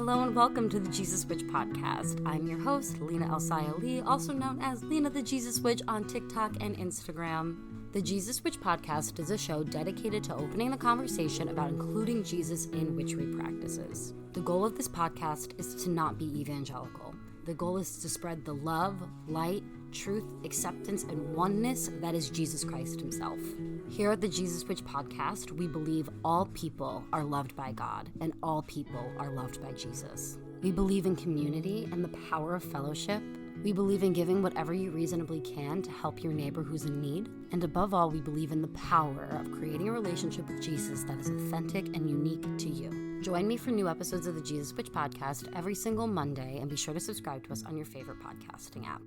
Hello and welcome to the Jesus Witch podcast. I'm your host, Lena El-Sayali, also known as Lena the Jesus Witch on TikTok and Instagram. The Jesus Witch podcast is a show dedicated to opening the conversation about including Jesus in witchery practices. The goal of this podcast is to not be evangelical. The goal is to spread the love, light, truth, acceptance, and oneness that is Jesus Christ himself. Here at the Jesus Witch podcast, we believe all people are loved by God and all people are loved by Jesus. We believe in community and the power of fellowship. We believe in giving whatever you reasonably can to help your neighbor who's in need. And above all, we believe in the power of creating a relationship with Jesus that is authentic and unique to you. Join me for new episodes of the Jesus Witch podcast every single Monday, and be sure to subscribe to us on your favorite podcasting app.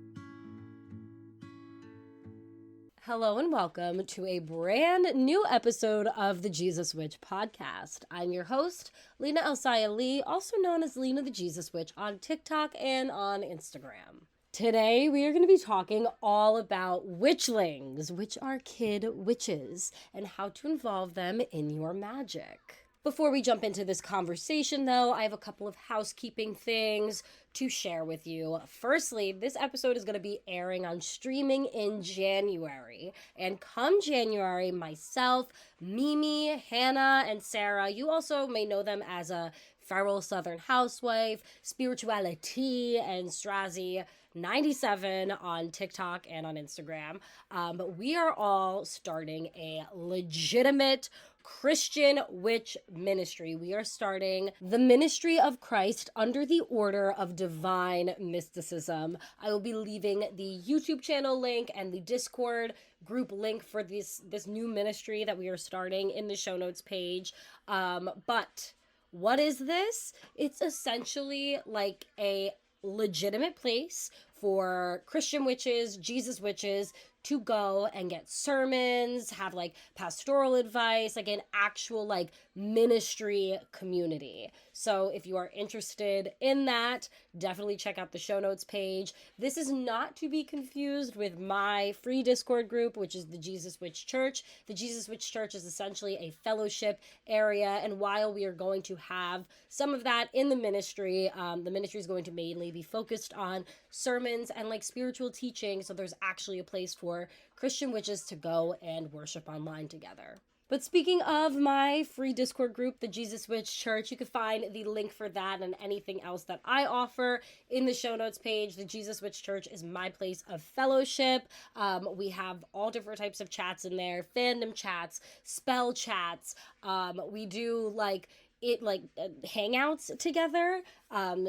Hello and welcome to a brand new episode of the Jesus Witch podcast. I'm your host, Lena El-Sayali, also known as Lena the Jesus Witch on TikTok and on Instagram. Today we are going to be talking all about witchlings, which are kid witches, and how to involve them in your magic. Before we jump into this conversation, though, I have a couple of housekeeping things to share with you. Firstly, this episode is going to be airing on streaming in January. And come January, myself, Mimi, Hannah, and Sarah, you also may know them as a feral Southern housewife, spirituality, and Strazi 97 on TikTok and on Instagram. But we are all starting a legitimate Christian witch ministry. We are starting the Ministry of Christ under the Order of Divine Mysticism. I will be leaving the YouTube channel link and the Discord group link for this new ministry that we are starting in the show notes page. But what is this? It's essentially like a legitimate place for Christian witches, Jesus witches, to go and get sermons, have like pastoral advice, like an actual like ministry community. So if you are interested in that, definitely check out the show notes page. This is not to be confused with my free Discord group, which is the Jesus Witch Church. The Jesus Witch Church is essentially a fellowship area, and while we are going to have some of that in the ministry is going to mainly be focused on sermons and like spiritual teaching, so there's actually a place for Christian witches to go and worship online together. But speaking of my free Discord group, the Jesus Witch Church, you can find the link for that and anything else that I offer in the show notes page. The Jesus Witch Church is my place of fellowship. We have all different types of chats in there, fandom chats, spell chats. We do hangouts together. I'm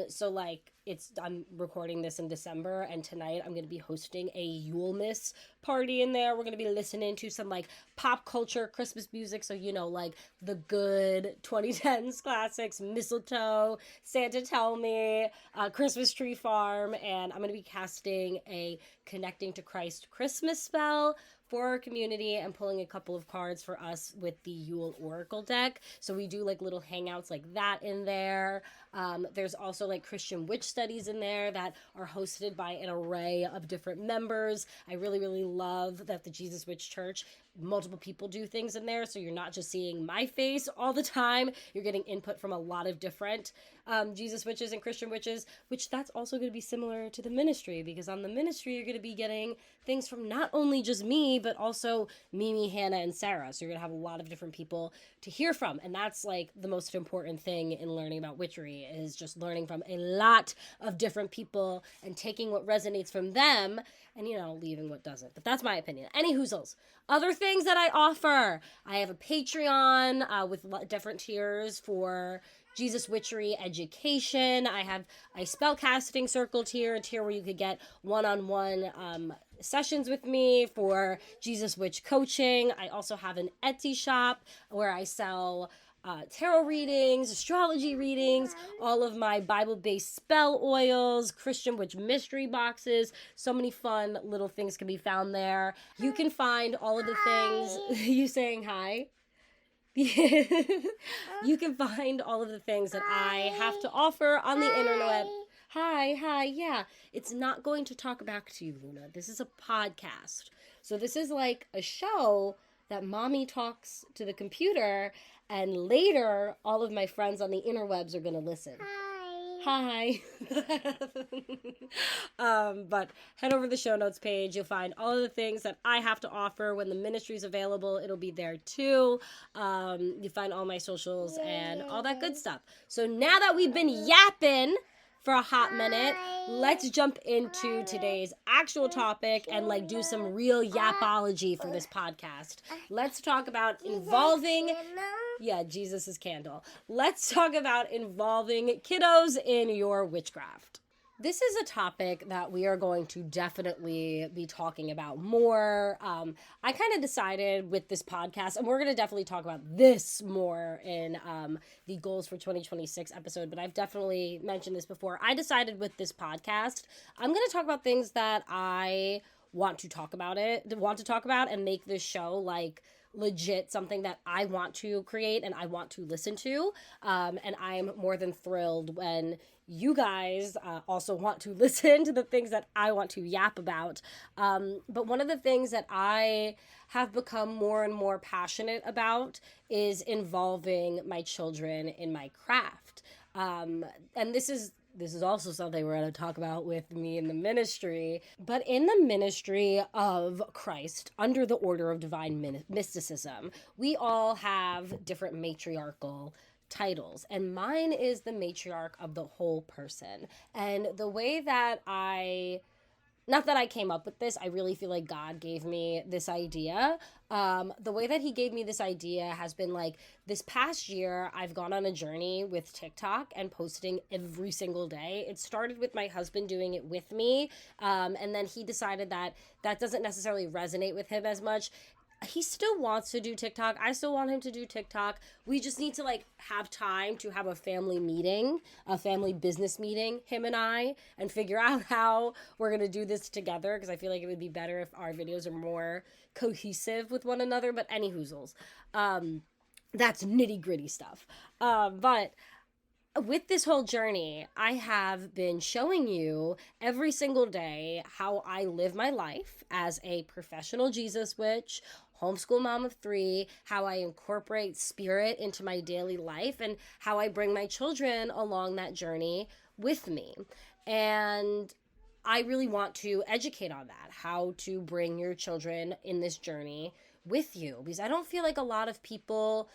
recording this in December, and tonight I'm going to be hosting a Yulemas party in there. We're going to be listening to some like pop culture Christmas music. So, you know, like the good 2010s classics, Mistletoe, Santa Tell Me, Christmas Tree Farm. And I'm going to be casting a Connecting to Christ Christmas spell for our community and pulling a couple of cards for us with the Yule Oracle deck. So we do like little hangouts like that in there. There's also like Christian witch studies in there that are hosted by an array of different members. I really, really love that the Jesus Witch Church, multiple people do things in there. So you're not just seeing my face all the time. You're getting input from a lot of different Jesus witches and Christian witches, which that's also going to be similar to the ministry, because on the ministry, you're going to be getting things from not only just me, but also Mimi, Hannah, and Sarah. So you're going to have a lot of different people to hear from. And that's like the most important thing in learning about witchery, is just learning from a lot of different people and taking what resonates from them and, you know, leaving what doesn't. But that's my opinion. Any hoozles. Other things that I offer. I have a Patreon with different tiers for Jesus Witchery education. I have a spellcasting circle tier, a tier where you could get one-on-one sessions with me for Jesus Witch coaching. I also have an Etsy shop where I sell tarot readings, astrology readings, all of my Bible-based spell oils, Christian witch mystery boxes. So many fun little things can be found there. You can find all of the things. You saying hi? You can find all of the things that I have to offer on the internet. Hi, yeah. It's not going to talk back to you, Luna. This is a podcast. So this is like a show that mommy talks to the computer, and later all of my friends on the interwebs are going to listen. Hi. But head over to the show notes page. You'll find all of the things that I have to offer when the ministry's available. It'll be there too. You find all my socials and all that good stuff. So now that we've been yapping for a hot minute, let's jump into today's actual topic and like do some real yapology for this podcast. Let's talk about involving... Yeah, Jesus' candle. Let's talk about involving kiddos in your witchcraft. This is a topic that we are going to definitely be talking about more. I kind of decided with this podcast, and we're going to definitely talk about this more in the Goals for 2026 episode, but I've definitely mentioned this before. I decided with this podcast, I'm going to talk about things that I want to talk about and make this show like legit something that I want to create and I want to listen to. And I'm more than thrilled when you guys also want to listen to the things that I want to yap about. But one of the things that I have become more and more passionate about is involving my children in my craft. And this is also something we're going to talk about with me in the ministry. But in the ministry of Christ, under the order of divine mysticism, we all have different matriarchal titles. And mine is the matriarch of the whole person. And the way that not that I came up with this, I really feel like God gave me this idea. The way that he gave me this idea has been like this past year, I've gone on a journey with TikTok and posting every single day. It started with my husband doing it with me. And then he decided that doesn't necessarily resonate with him as much. He still wants to do TikTok. I still want him to do TikTok. We just need to like have time to have a family meeting, a family business meeting, him and I, and figure out how we're going to do this together, because I feel like it would be better if our videos are more cohesive with one another. But any hoozles, that's nitty gritty stuff. But with this whole journey, I have been showing you every single day how I live my life as a professional Jesus witch, homeschool mom of 3, how I incorporate spirit into my daily life, and how I bring my children along that journey with me. And I really want to educate on that, how to bring your children in this journey with you, because I don't feel like a lot of people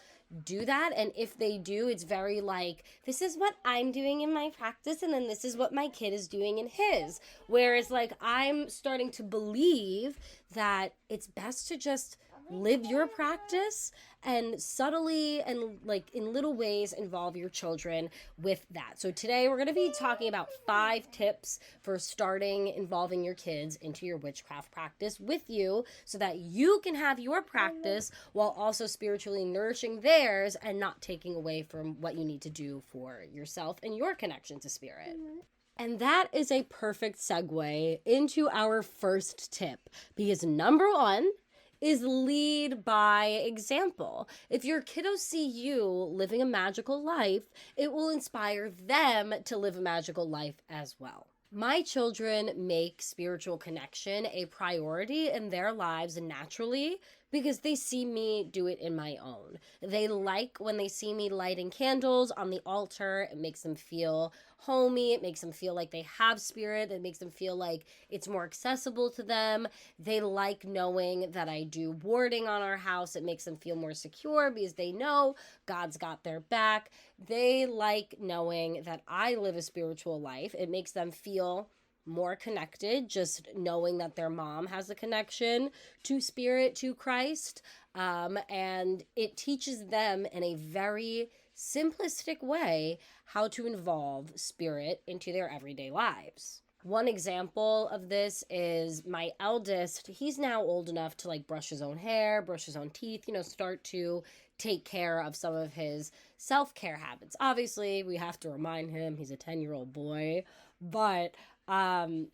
do that. And if they do, it's very like, this is what I'm doing in my practice, and then this is what my kid is doing in his. Whereas like I'm starting to believe that it's best to just live your practice and subtly and like in little ways involve your children with that. So today we're going to be talking about 5 tips for starting involving your kids into your witchcraft practice with you, so that you can have your practice while also spiritually nourishing theirs and not taking away from what you need to do for yourself and your connection to spirit. And that is a perfect segue into our first tip, because number 1 is lead by example. If your kiddos see you living a magical life, it will inspire them to live a magical life as well. My children make spiritual connection a priority in their lives naturally because they see me do it in my own. They like when they see me lighting candles on the altar. It makes them feel homey. It makes them feel like they have spirit. It makes them feel like it's more accessible to them. They like knowing that I do warding on our house. It makes them feel more secure because they know God's got their back. They like knowing that I live a spiritual life. It makes them feel more connected, just knowing that their mom has a connection to spirit, to Christ. And it teaches them in a very simplistic way how to involve spirit into their everyday lives. One example of this is my eldest. He's now old enough to like brush his own hair, brush his own teeth, start to take care of some of his self-care habits. Obviously, we have to remind him he's a 10-year-old boy, but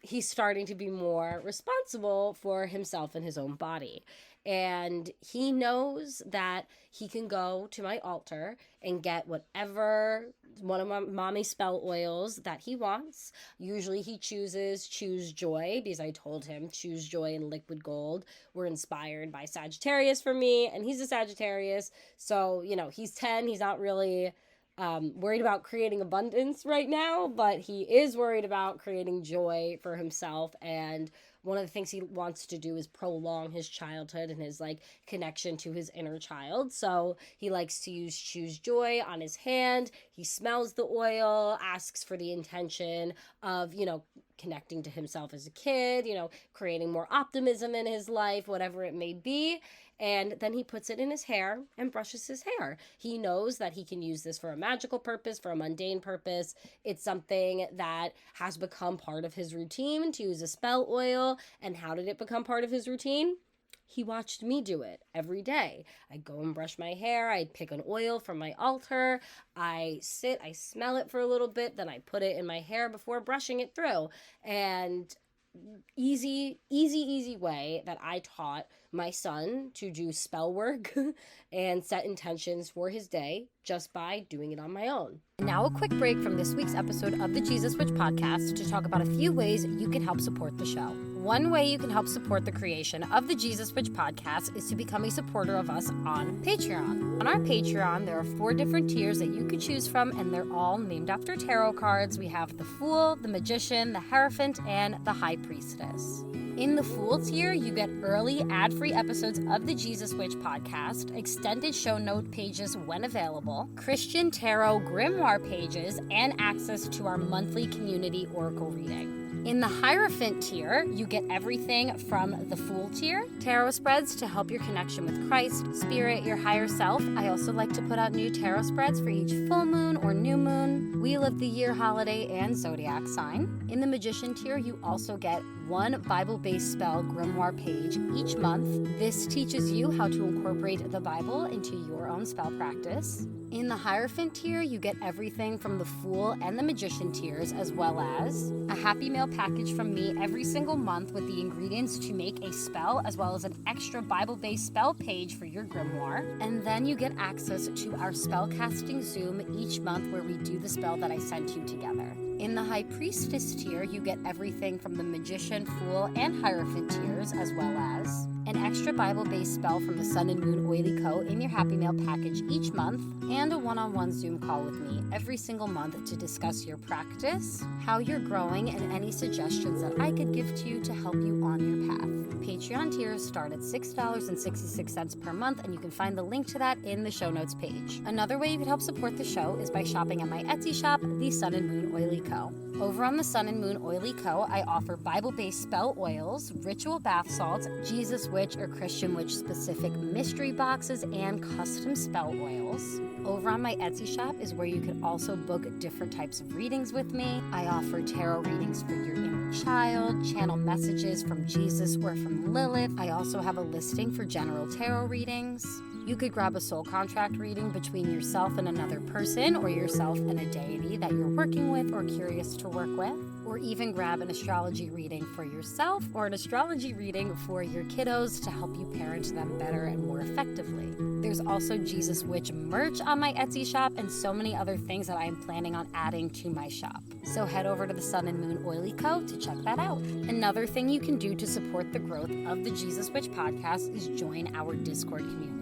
he's starting to be more responsible for himself and his own body. And he knows that he can go to my altar and get whatever one of my mommy spell oils that he wants. Usually he chooses Choose Joy, because I told him Choose Joy and Liquid Gold were inspired by Sagittarius for me, and he's a Sagittarius. So, he's 10. He's not really worried about creating abundance right now, but he is worried about creating joy for himself. And one of the things he wants to do is prolong his childhood and his like connection to his inner child. So he likes to choose joy on his hand. He smells the oil, asks for the intention of, connecting to himself as a kid, creating more optimism in his life, whatever it may be. And then he puts it in his hair and brushes his hair. He knows that he can use this for a magical purpose, for a mundane purpose. It's something that has become part of his routine to use a spell oil. And how did it become part of his routine? He watched me do it every day. I'd go and brush my hair. I'd pick an oil from my altar. I smell it for a little bit. Then I put it in my hair before brushing it through. And easy way that I taught my son to do spell work and set intentions for his day just by doing it on my own. Now a quick break from this week's episode of the Jesus Witch podcast to talk about a few ways you can help support the show. One way you can help support the creation of the Jesus Witch podcast is to become a supporter of us on Patreon. On our Patreon, there are 4 different tiers that you could choose from, and they're all named after tarot cards. We have the Fool, the Magician, the Hierophant, and the High Priestess. In the Fool tier, you get early ad-free episodes of the Jesus Witch podcast, extended show note pages when available, Christian tarot grimoire pages, and access to our monthly community oracle reading. In the Hierophant tier, you get everything from the Fool tier, tarot spreads to help your connection with Christ, Spirit, your higher self. I also like to put out new tarot spreads for each full moon or new moon, wheel of the year, holiday, and zodiac sign. In the Magician tier, you also get 1 Bible-based spell grimoire page each month. This teaches you how to incorporate the Bible into your own spell practice. In the Hierophant tier, you get everything from the Fool and the Magician tiers, as well as a Happy Mail package from me every single month with the ingredients to make a spell, as well as an extra Bible-based spell page for your grimoire. And then you get access to our spellcasting Zoom each month where we do the spell that I sent you together. In the High Priestess tier, you get everything from the Magician, Fool, and Hierophant tiers, as well as an extra Bible-based spell from the Sun and Moon Oily Co. in your Happy Mail package each month, and a one-on-one Zoom call with me every single month to discuss your practice, how you're growing, and any suggestions that I could give to you to help you on your path. Patreon tiers start at $6.66 per month, and you can find the link to that in the show notes page. Another way you can help support the show is by shopping at my Etsy shop, the Sun and Moon Oily Co. Over on the Sun and Moon Oily Co., I offer Bible-based spell oils, ritual bath salts, Jesus Witch or Christian Witch specific mystery boxes, and custom spell oils. Over on my Etsy shop is where you can also book different types of readings with me. I offer tarot readings for your inner child, channel messages from Jesus or from Lilith. I also have a listing for general tarot readings. You could grab a soul contract reading between yourself and another person, or yourself and a deity that you're working with or curious to work with, or even grab an astrology reading for yourself or an astrology reading for your kiddos to help you parent them better and more effectively. There's also Jesus Witch merch on my Etsy shop and so many other things that I am planning on adding to my shop. So head over to the Sun and Moon Oily Co. to check that out. Another thing you can do to support the growth of the Jesus Witch podcast is join our Discord community.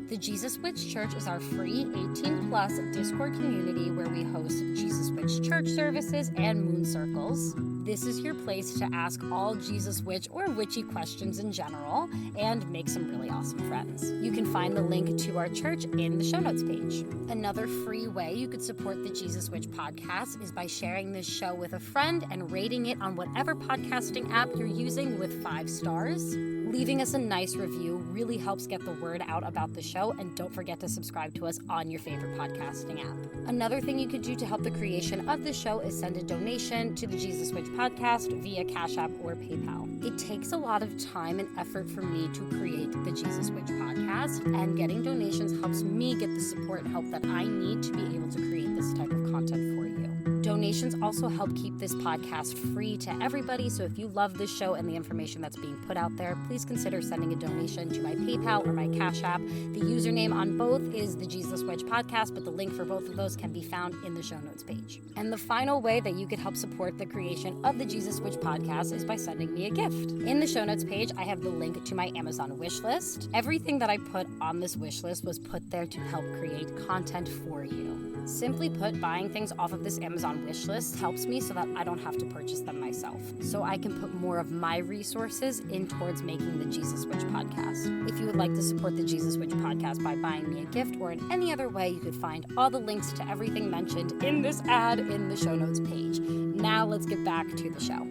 The Jesus Witch Church is our free 18+ Discord community where we host Jesus Witch church services and moon circles. This is your place to ask all Jesus Witch or witchy questions in general and make some really awesome friends. You can find the link to our church in the show notes page. Another free way you could support the Jesus Witch podcast is by sharing this show with a friend and rating it on whatever podcasting app you're using with 5 stars. Leaving us a nice review really helps get the word out about the show, and don't forget to subscribe to us on your favorite podcasting app. Another thing you could do to help the creation of the show is send a donation to the Jesus Witch podcast via Cash App or PayPal. It takes a lot of time and effort for me to create the Jesus Witch podcast, and getting donations helps me get the support and help that I need to be able to create this type of content for you. Donations also help keep this podcast free to everybody, so if you love this show and the information that's being put out there, please consider sending a donation to my PayPal or my Cash App. The username on both is the Jesus Witch podcast, but the link for both of those can be found in the show notes page. And the final way that you could help support the creation of the Jesus Witch podcast is by sending me a gift. In the show notes page, I have the link to my Amazon wish list. Everything that I put on this wish list was put there to help create content for you. Simply put, buying things off of this Amazon wish list helps me so that I don't have to purchase them myself. So I can put more of my resources in towards making the Jesus Witch podcast. If you would like to support the Jesus Witch podcast by buying me a gift or in any other way, you could find all the links to everything mentioned in this ad in the show notes page. Now let's get back to the show.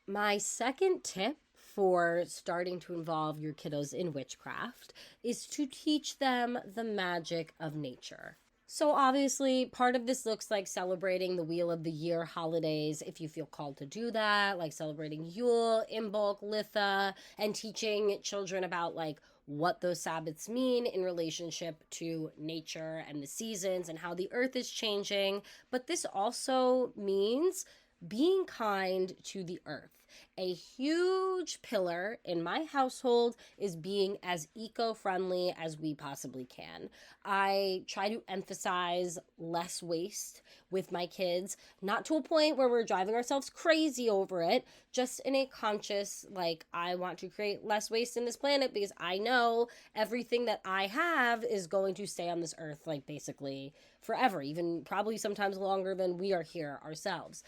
My second tip for starting to involve your kiddos in witchcraft is to teach them the magic of nature. So obviously, part of this looks like celebrating the Wheel of the Year holidays, if you feel called to do that, like celebrating Yule, Imbolc, Litha, and teaching children about like what those Sabbaths mean in relationship to nature and the seasons and how the earth is changing. But this also means being kind to the earth. A huge pillar in my household is being as eco-friendly as we possibly can. I try to emphasize less waste with my kids, not to a point where we're driving ourselves crazy over it, just in a conscious, like, I want to create less waste in this planet because I know everything that I have is going to stay on this earth, like, basically forever, even probably sometimes longer than we are here ourselves.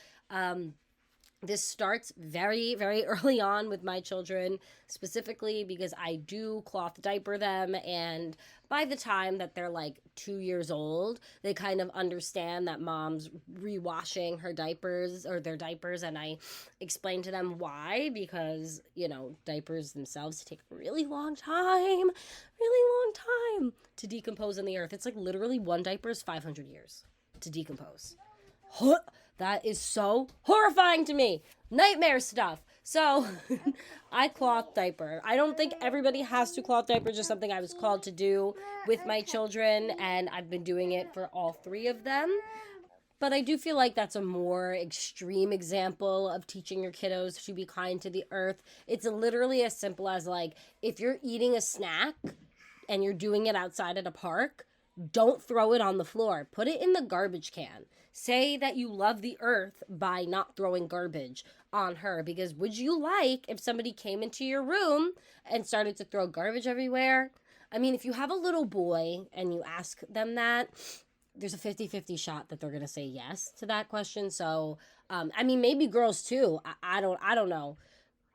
This starts very, very early on with my children, specifically because I do cloth diaper them, and by the time that they're like 2 years old, they kind of understand that mom's rewashing her diapers or their diapers, and I explain to them why, because, you know, diapers themselves take a really long time to decompose in the earth. It's like literally one diaper is 500 years to decompose. That is so horrifying to me. Nightmare stuff. So I cloth diaper. I don't think everybody has to cloth diaper, just something I was called to do with my children, and I've been doing it for all three of them. But I do feel like that's a more extreme example of teaching your kiddos to be kind to the earth. It's literally as simple as, like, if you're eating a snack and you're doing it outside at a park, don't throw it on the floor. Put it in the garbage can. Say that you love the earth by not throwing garbage on her, because would you like if somebody came into your room and started to throw garbage everywhere? I mean, if you have a little boy and you ask them that, there's a 50-50 shot that they're going to say yes to that question. So, I mean, maybe girls too. I don't know.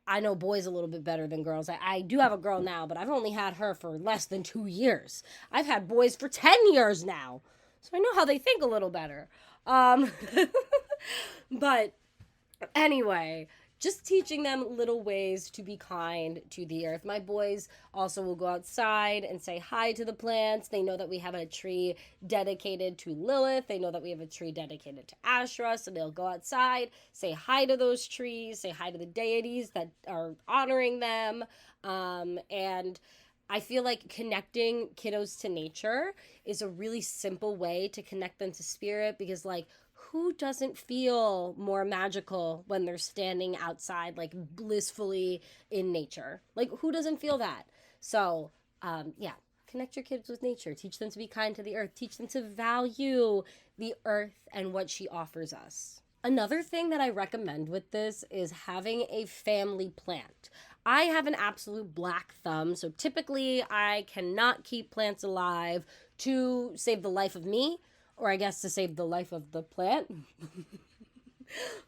I know boys a little bit better than girls. I do have a girl now, but I've only had her for less than 2 years. I've had boys for 10 years now. So I know how they think a little better. But anyway, just teaching them little ways to be kind to the earth. My boys also will go outside and say hi to the plants. They know that we have a tree dedicated to Lilith. They know that we have a tree dedicated to Asherah. So they'll go outside, say hi to those trees, say hi to the deities that are honoring them. And I feel like connecting kiddos to nature is a really simple way to connect them to spirit, because, like, who doesn't feel more magical when they're standing outside, like, blissfully in nature? Like, who doesn't feel that? So, yeah, connect your kids with nature. Teach them to be kind to the earth. Teach them to value the earth and what she offers us. Another thing that I recommend with this is having a family plant. I have an absolute black thumb, so typically I cannot keep plants alive to save the life of me, or I guess to save the life of the plant.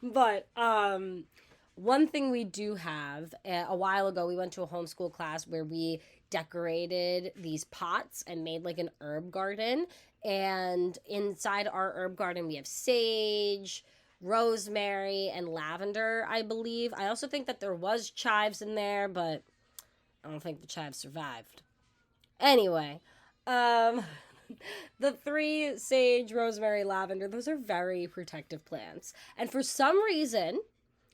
But one thing we do have, a while ago we went to a homeschool class where we decorated these pots and made like an herb garden. And inside our herb garden we have sage, rosemary, and lavender, I believe. I also think that there was chives in there, but I don't think the chives survived. Anyway, the three, sage, rosemary, lavender, those are very protective plants. And for some reason,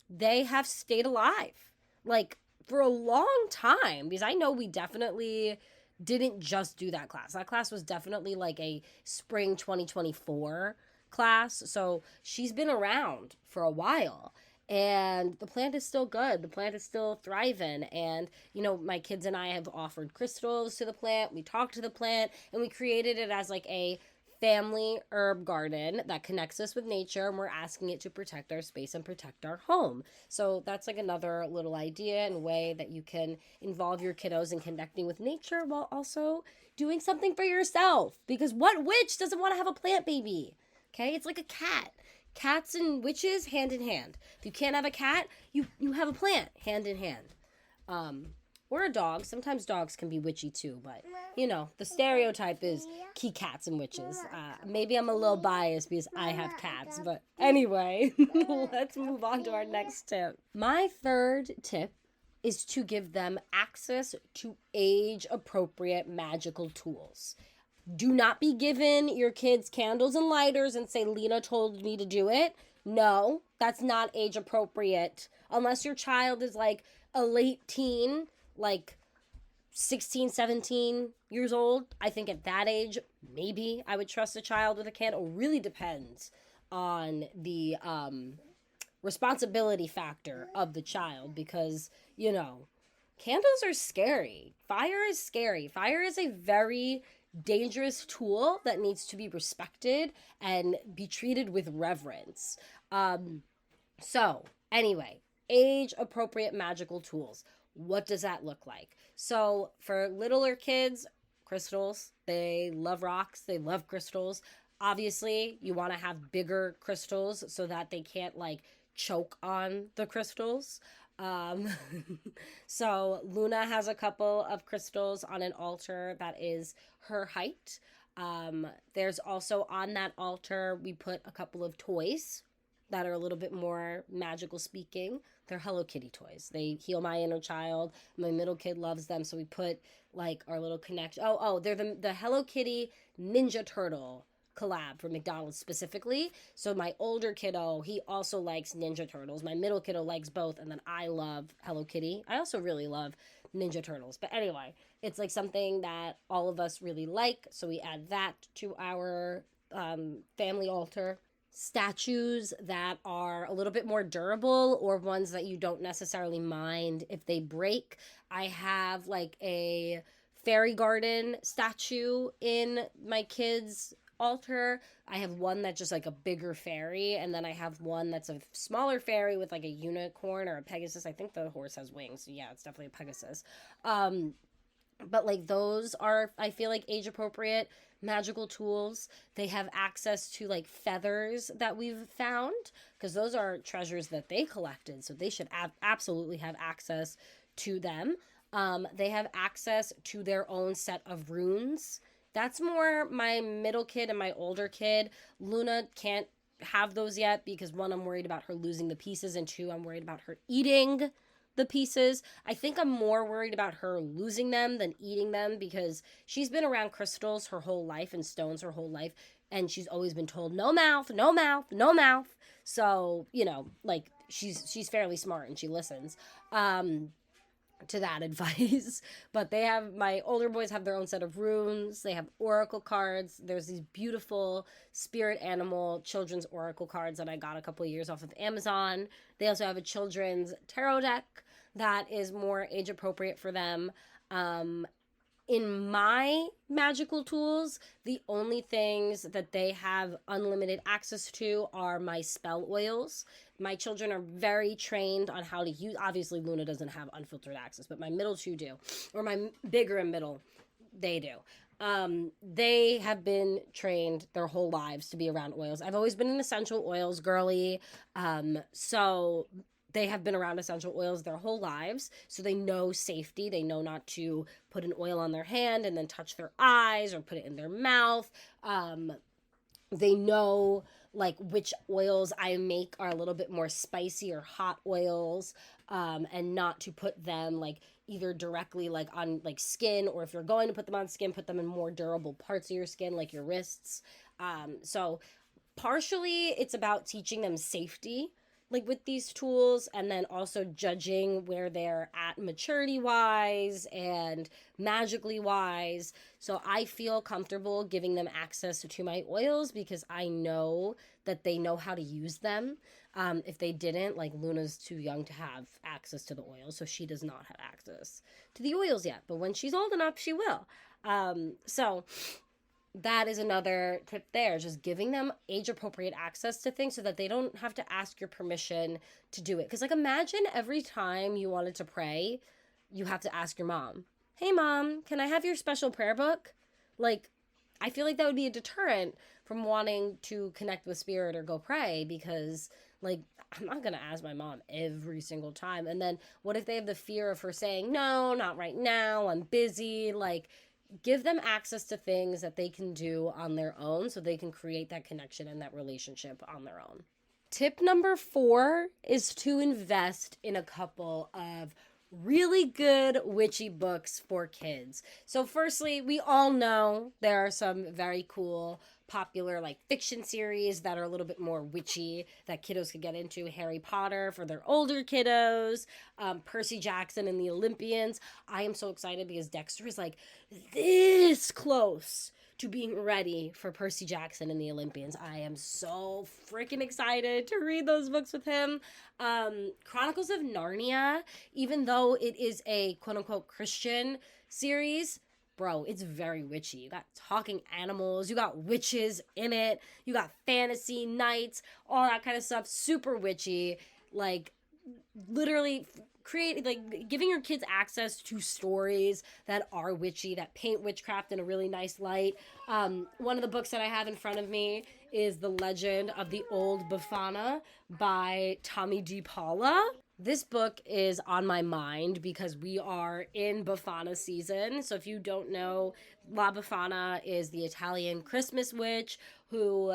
they have stayed alive, like, for a long time, because I know we definitely didn't just do that class. That class was definitely like a spring 2024 class, so she's been around for a while, and the plant is still good. The plant is still thriving, and, you know, my kids and I have offered crystals to the plant. We talked to the plant, and we created it as like a family herb garden that connects us with nature, and we're asking it to protect our space and protect our home. So that's like another little idea and way that you can involve your kiddos in connecting with nature while also doing something for yourself. Because what witch doesn't want to have a plant baby? Okay, it's like a cat. Cats and witches hand in hand. If you can't have a cat, you have a plant hand in hand. Or a dog. Sometimes dogs can be witchy too, but you know, the stereotype is cats and witches. Maybe I'm a little biased because I have cats, but anyway, let's move on to our next tip. My third tip is to give them access to age-appropriate magical tools. Do not be giving your kids candles and lighters and say, Lena told me to do it. No, that's not age appropriate. Unless your child is like a late teen, like 16, 17 years old. I think at that age, maybe I would trust a child with a candle. It really depends on the responsibility factor of the child because, you know, candles are scary. Fire is scary. Fire is a very dangerous tool that needs to be respected and be treated with reverence. So anyway, age appropriate magical tools. What does that look like? So for littler kids, crystals, they love rocks, they love crystals. Obviously, you want to have bigger crystals so that they can't like choke on the crystals. So Luna has a couple of crystals on an altar that is her height. There's also on that altar, we put a couple of toys that are a little bit more magical speaking. They're Hello Kitty toys. They heal my inner child. My middle kid loves them. So we put like our little connection. They're the Hello Kitty Ninja Turtle collab for McDonald's specifically. So my older kiddo, he also likes Ninja Turtles. My middle kiddo likes both, and then I love Hello Kitty. I also really love Ninja Turtles. But anyway, it's like something that all of us really like, so we add that to our family altar. Statues that are a little bit more durable or ones that you don't necessarily mind if they break. I have like a fairy garden statue in my kids' altar. I have one that's just like a bigger fairy, and then I have one that's a smaller fairy with like a unicorn or a Pegasus. I think the horse has wings, so yeah, it's definitely a Pegasus. But like those are, I feel like, age appropriate magical tools. They have access to like feathers that we've found because those are treasures that they collected, so they should absolutely have access to them. They have access to their own set of runes. That's more my middle kid and my older kid. Luna can't have those yet because one, I'm worried about her losing the pieces, and two, I'm worried about her eating the pieces. I think I'm more worried about her losing them than eating them because she's been around crystals her whole life and stones her whole life, and she's always been told no mouth, no mouth, no mouth. So, you know, like she's fairly smart and she listens to that advice. But they have, my older boys have their own set of runes. They have oracle cards. There's these beautiful spirit animal children's oracle cards that I got a couple of years off of Amazon. They also have a children's tarot deck that is more age appropriate for them. In my magical tools, the only things that they have unlimited access to are my spell oils. My children are very trained on how to use, obviously Luna doesn't have unfiltered access, but my middle two do, or my bigger and middle, they do. They have been trained their whole lives to be around oils. I've always been an essential oils girly, so they have been around essential oils their whole lives, so they know safety. They know not to put an oil on their hand and then touch their eyes or put it in their mouth. They know like which oils I make are a little bit more spicy or hot oils, and not to put them like either directly like on like skin, or if you're going to put them on skin, put them in more durable parts of your skin like your wrists. So partially it's about teaching them safety like with these tools, and then also judging where they're at maturity wise and magically wise. So I feel comfortable giving them access to my oils because I know that they know how to use them. If they didn't, like Luna's too young to have access to the oils, so she does not have access to the oils yet, but when she's old enough, she will. So that is another tip there, just giving them age-appropriate access to things so that they don't have to ask your permission to do it. Because, like, imagine every time you wanted to pray, you have to ask your mom, hey, Mom, can I have your special prayer book? Like, I feel like that would be a deterrent from wanting to connect with spirit or go pray because, like, I'm not going to ask my mom every single time. And then what if they have the fear of her saying, no, not right now, I'm busy, like, give them access to things that they can do on their own so they can create that connection and that relationship on their own. Tip number 4 is to invest in a couple of really good witchy books for kids. So firstly, we all know there are some very cool popular like fiction series that are a little bit more witchy that kiddos could get into. Harry Potter for their older kiddos, Percy Jackson and the Olympians. I am so excited because Dexter is like this close to being ready for Percy Jackson and the Olympians. I am so freaking excited to read those books with him. Chronicles of Narnia, even though it is a quote-unquote Christian series, bro, it's very witchy. You got talking animals, you got witches in it, you got fantasy knights, all that kind of stuff. Super witchy. Like, literally giving your kids access to stories that are witchy, that paint witchcraft in a really nice light. One of the books that I have in front of me is The Legend of the Old Befana by Tommy D. Paula. This book is on my mind because we are in Befana season. So if you don't know, La Befana is the Italian Christmas witch who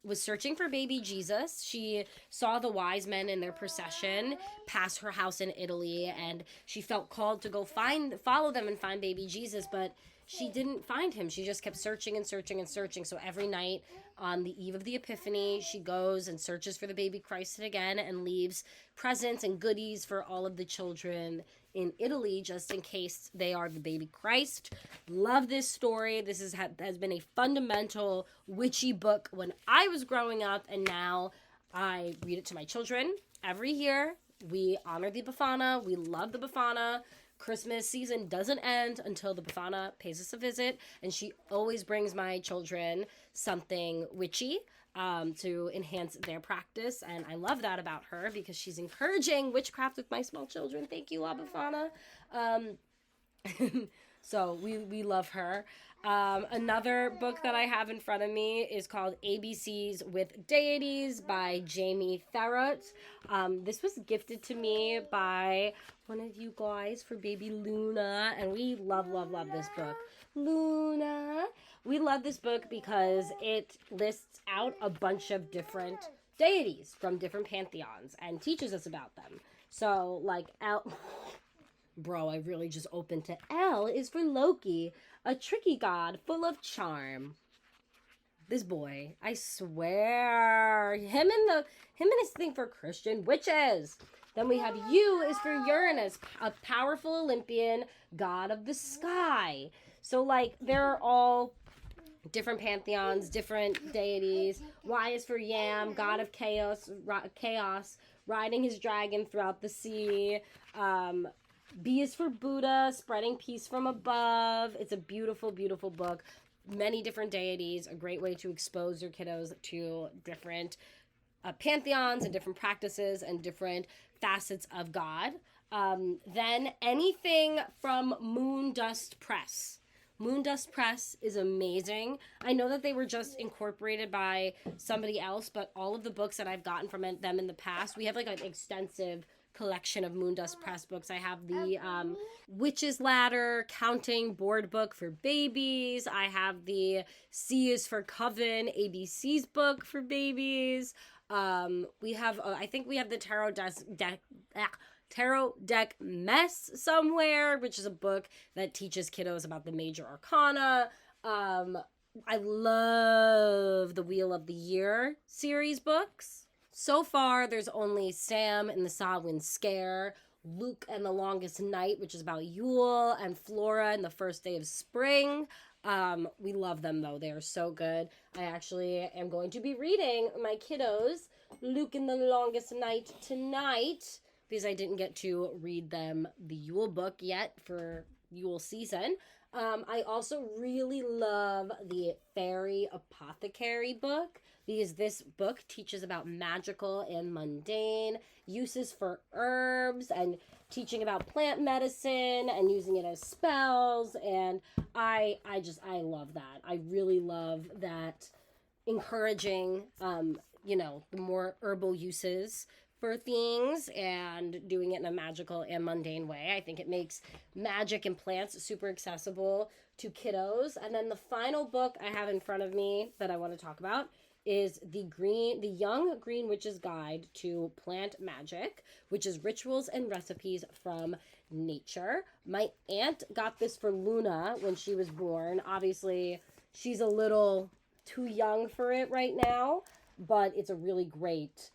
was searching for baby Jesus. She saw the wise men in their procession pass her house in Italy, and she felt called to go follow them and find baby Jesus, but she didn't find him. She just kept searching and searching and searching. So every night on the eve of the Epiphany, she goes and searches for the baby Christ again and leaves presents and goodies for all of the children in Italy just in case they are the baby Christ. Love this story. This has been a fundamental witchy book when I was growing up, and now I read it to my children every year. We honor the Befana. We love the Befana. Christmas season doesn't end until the Befana pays us a visit, and she always brings my children something witchy to enhance their practice, and I love that about her because she's encouraging witchcraft with my small children. Thank you, La Befana. So we love her. Another book that I have in front of me is called ABCs with Deities by Jamie Tharot. This was gifted to me by one of you guys for baby Luna, and we love this book. Luna. We love this book because it lists out a bunch of different deities from different pantheons and teaches us about them. So, like, bro, I really just opened to L is for Loki, a tricky god full of charm. This boy, I swear, him and his thing for Christian witches. Then we have U is for Uranus, a powerful Olympian god of the sky. So, like, they're all different pantheons, different deities. Y is for Yam, god of chaos, riding his dragon throughout the sea. B is for Buddha, spreading peace from above. It's a beautiful, beautiful book. Many different deities, a great way to expose your kiddos to different pantheons and different practices and different facets of God. Then anything from Moondust Press. Moondust Press is amazing. I know that they were just incorporated by somebody else, but all of the books that I've gotten from them in the past, we have like an extensive collection of Moondust Press books. I have the Witch's Ladder Counting board book for babies. I have the C is for Coven ABC's book for babies. We have, I think we have the Tarot Deck Mess somewhere, which is a book that teaches kiddos about the major arcana. I love the Wheel of the Year series books. So far, there's only Sam and the Samhain Scare, Luke and the Longest Night, which is about Yule, and Flora and the First Day of Spring. We love them, though. They are so good. I actually am going to be reading my kiddos Luke and the Longest Night tonight, because I didn't get to read them the Yule book yet for Yule season. I also really love the Fairy Apothecary book because this book teaches about magical and mundane uses for herbs and teaching about plant medicine and using it as spells. And I love that. I really love that encouraging, the more herbal uses for things and doing it in a magical and mundane way. I think it makes magic and plants super accessible to kiddos. And then the final book I have in front of me that I want to talk about is the Young Green Witch's Guide to Plant Magic, which is rituals and recipes from nature. My aunt got this for Luna when she was born. Obviously, she's a little too young for it right now, but it's a really great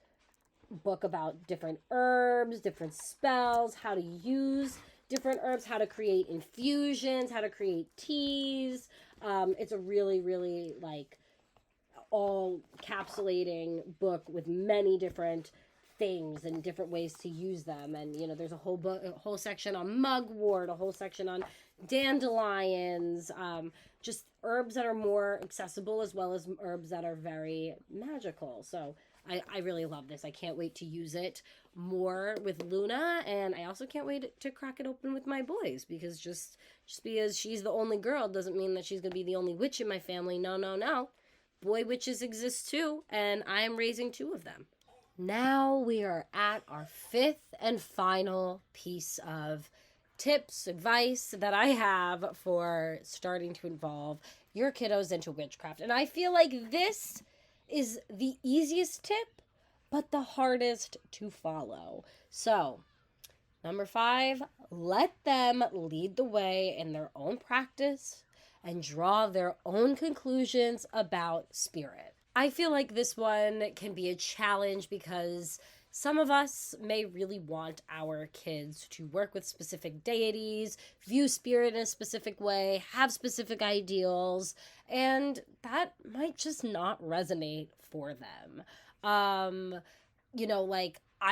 book about different herbs, different spells, how to use different herbs, how to create infusions, how to create teas. It's a really, really all capsulating book with many different things and different ways to use them. And there's a whole section on mugwort, a whole section on dandelions, just herbs that are more accessible as well as herbs that are very magical. So I really love this. I can't wait to use it more with Luna, and I also can't wait to crack it open with my boys, because just because she's the only girl doesn't mean that she's going to be the only witch in my family. No. Boy witches exist too, and I am raising 2 of them. Now we are at our 5th and final piece of tips, advice that I have for starting to involve your kiddos into witchcraft. And I feel like this is the easiest tip, but the hardest to follow. So, number 5, let them lead the way in their own practice and draw their own conclusions about spirit. I feel like this one can be a challenge because some of us may really want our kids to work with specific deities, view spirit in a specific way, have specific ideals, and that might just not resonate for them. I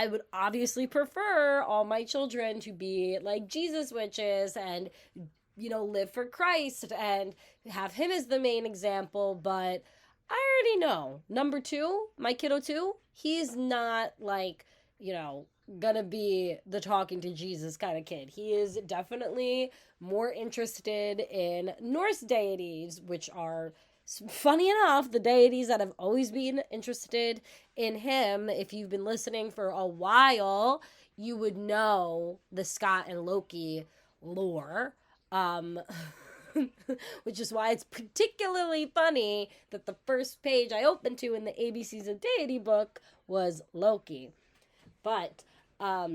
would obviously prefer all my children to be like Jesus witches and live for Christ and have him as the main example, but I already know. Number 2, my kiddo 2, he's not gonna be the talking to Jesus kind of kid. He is definitely more interested in Norse deities, which are, funny enough, the deities that have always been interested in him. If you've been listening for a while, you would know the Scott and Loki lore. Which is why it's particularly funny that the first page I opened to in the ABCs of Deity book was Loki. But I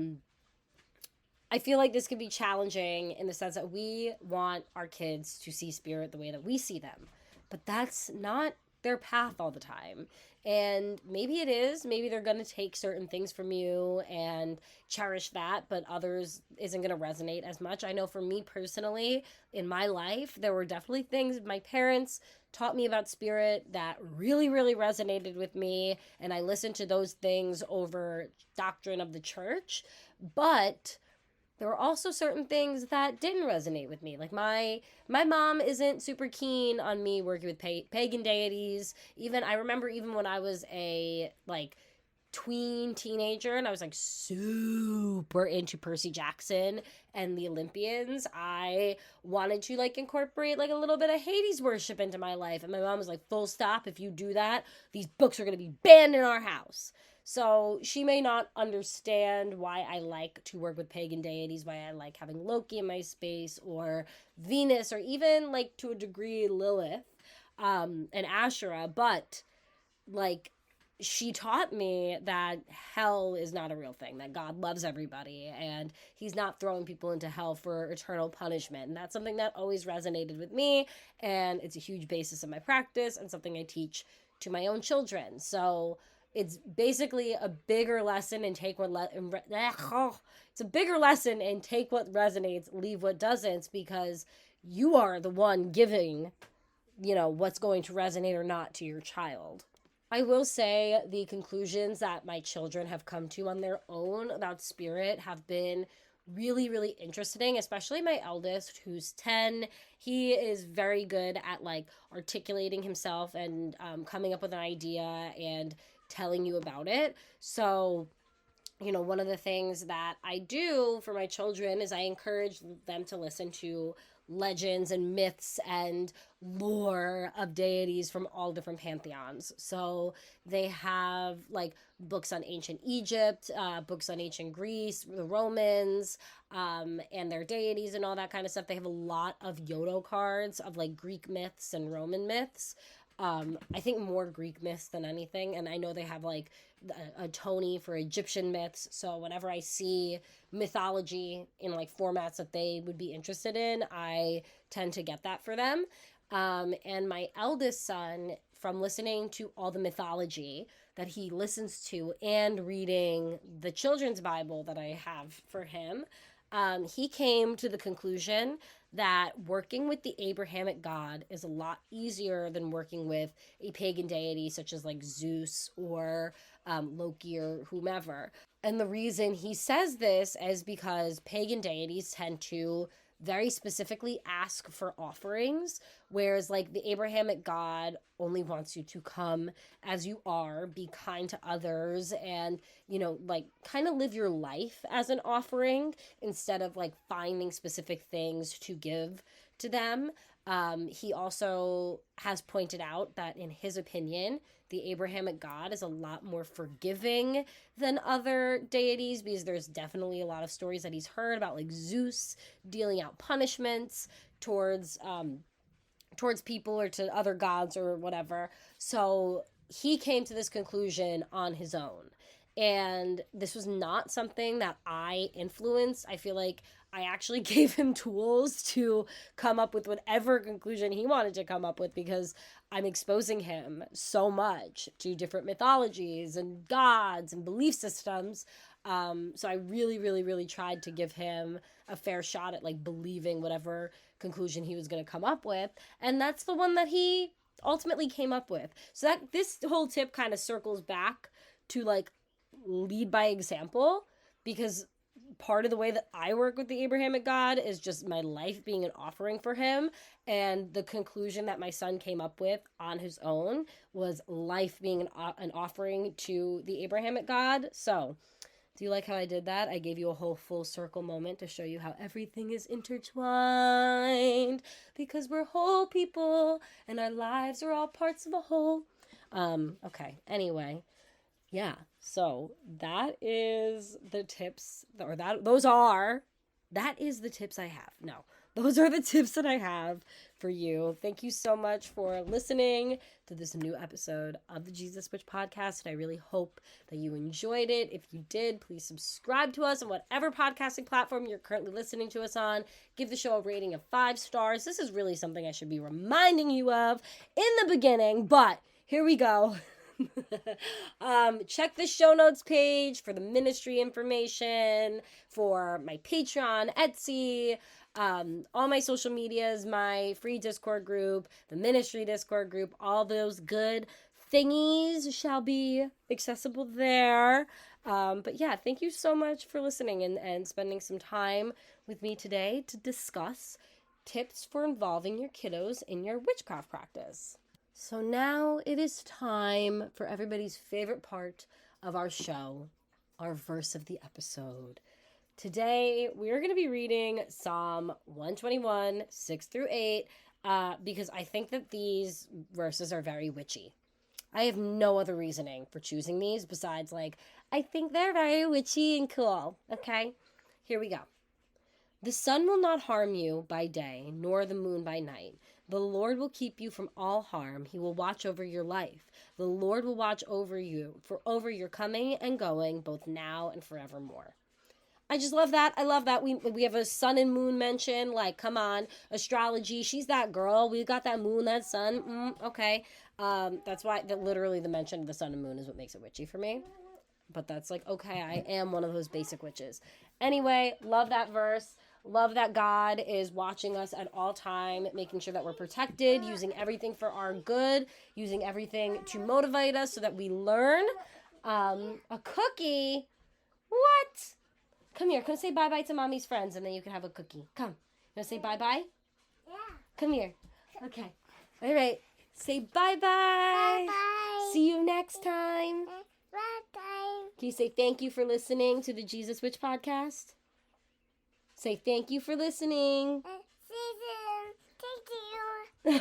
feel like this can be challenging in the sense that we want our kids to see spirit the way that we see them. But that's not their path all the time. And maybe it is. Maybe they're going to take certain things from you and cherish that, but others isn't going to resonate as much. I know for me personally, in my life, there were definitely things my parents taught me about spirit that really, really resonated with me. And I listened to those things over doctrine of the church. But there were also certain things that didn't resonate with me. Like my mom isn't super keen on me working with pagan deities. I remember when I was a tween teenager and I was super into Percy Jackson and the Olympians, I wanted to incorporate a little bit of Hades worship into my life. And my mom was like, full stop, if you do that, these books are going to be banned in our house. So she may not understand why I like to work with pagan deities, why I like having Loki in my space, or Venus, or even to a degree Lilith, and Asherah. But she taught me that hell is not a real thing, that God loves everybody and he's not throwing people into hell for eternal punishment. And that's something that always resonated with me, and it's a huge basis of my practice and something I teach to my own children. So it's basically a bigger lesson and take what it's a bigger lesson and take what resonates, leave what doesn't, because you are the one giving, what's going to resonate or not to your child. I will say the conclusions that my children have come to on their own about spirit have been really, really interesting, especially my eldest, who's 10. He is very good at like articulating himself and coming up with an idea and telling you about it. So, one of the things that I do for my children is I encourage them to listen to legends and myths and lore of deities from all different pantheons. So they have like books on ancient Egypt, books on ancient Greece, the Romans, and their deities and all that kind of stuff. They have a lot of Yodo cards of like Greek myths and Roman myths. I think more Greek myths than anything. And I know they have like a Tony for Egyptian myths. So whenever I see mythology in like formats that they would be interested in, I tend to get that for them. And my eldest son, from listening to all the mythology that he listens to and reading the children's Bible that I have for him, he came to the conclusion that working with the Abrahamic God is a lot easier than working with a pagan deity such as like Zeus or Loki or whomever. And the reason he says this is because pagan deities tend to very specifically ask for offerings, whereas like the Abrahamic God only wants you to come as you are, be kind to others, and like kind of live your life as an offering instead of like finding specific things to give to them. He also has pointed out that in his opinion, the Abrahamic God is a lot more forgiving than other deities, because there's definitely a lot of stories that he's heard about like Zeus dealing out punishments towards people or to other gods or whatever. So he came to this conclusion on his own. And this was not something that I influenced. I feel like I actually gave him tools to come up with whatever conclusion he wanted to come up with, because I'm exposing him so much to different mythologies and gods and belief systems. So I really, really, really tried to give him a fair shot at like believing whatever conclusion he was going to come up with. And that's the one that he ultimately came up with. So that this whole tip kind of circles back to like lead by example, because part of the way that I work with the Abrahamic God is just my life being an offering for him. And the conclusion that my son came up with on his own was life being an offering to the Abrahamic God. So do you like how I did that? I gave you a whole full circle moment to show you how everything is intertwined, because we're whole people and our lives are all parts of a whole. Okay. Anyway. Yeah, so that is the tips, that is the tips I have. No, those are the tips that I have for you. Thank you so much for listening to this new episode of the Jesus Witch podcast. And I really hope that you enjoyed it. If you did, please subscribe to us on whatever podcasting platform you're currently listening to us on. Give the show a rating of 5 stars. This is really something I should be reminding you of in the beginning, but here we go. Check the show notes page for the ministry information, for my Patreon, Etsy, all my social medias, my free Discord group, the ministry Discord group, all those good thingies shall be accessible there. But yeah, thank you so much for listening and spending some time with me today to discuss tips for involving your kiddos in your witchcraft practice. So now it is time for everybody's favorite part of our show, our verse of the episode. Today, we're going to be reading Psalm 121, 6 through 8, because I think that these verses are very witchy. I have no other reasoning for choosing these besides, like, I think they're very witchy and cool. Okay, here we go. The sun will not harm you by day, nor the moon by night. The Lord will keep you from all harm. He will watch over your life. The Lord will watch over you, over your coming and going, both now and forevermore. I just love that. I love that. We have a sun and moon mention. Like, come on, astrology. She's that girl. We got that moon, that sun. Okay. That's why literally the mention of the sun and moon is what makes it witchy for me. But that's like, okay, I am one of those basic witches. Anyway, love that verse. Love that God is watching us at all time, making sure that we're protected, using everything for our good, using everything to motivate us so that we learn. A cookie? What? Come here. Come say bye-bye to Mommy's friends, and then you can have a cookie. Come. You want to say bye-bye? Yeah. Come here. Okay. All right. Say bye-bye. Bye-bye. See you next time. Bye-bye. Can you say thank you for listening to the Jesus Witch podcast? Say thank you for listening. Season. Thank you.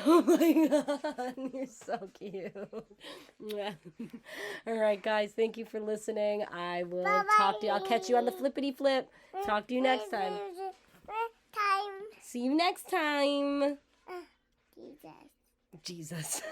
Oh my God, you're so cute. All right, guys, thank you for listening. I will talk to you. I'll catch you on the flippity flip. Talk to you next time. See you next time. Jesus. Jesus.